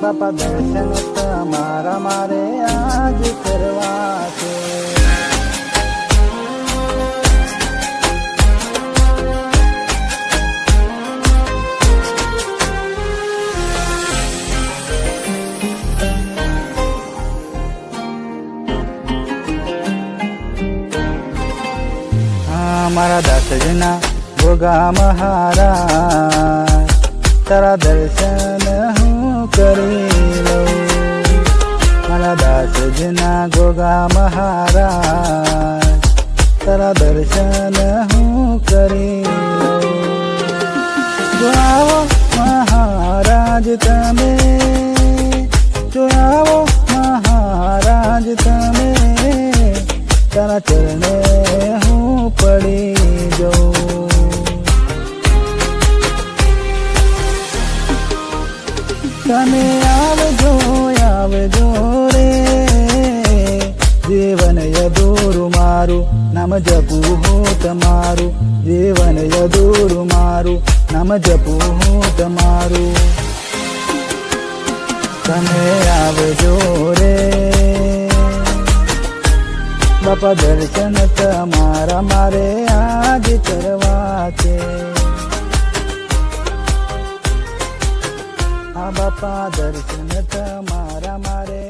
બાપા દર્શન તમારા મારે આજ કરવા છે. મારા દાસજના ભોગા મહારાજ તારા દર્શન હું કરી લઉં. મારા દાસજના ગોગા મહારાજ તારા દર્શન હું કરી લઉં. જો આવો મહારાજ તમે, જો આવો મહારાજ તમે, તારા ચરણે હું પડી જાઉં. તમે આવજો આવજો રે, જીવન યદુરું મારું નામ જપું હું તમારું. જીવન યદુરું મારું નામ જપું હું તમારું. તમે આવજો રે બાપા દર્શન તમારા મારે આજ કરવા છે. આ બાપા દર્શન તમારા મારે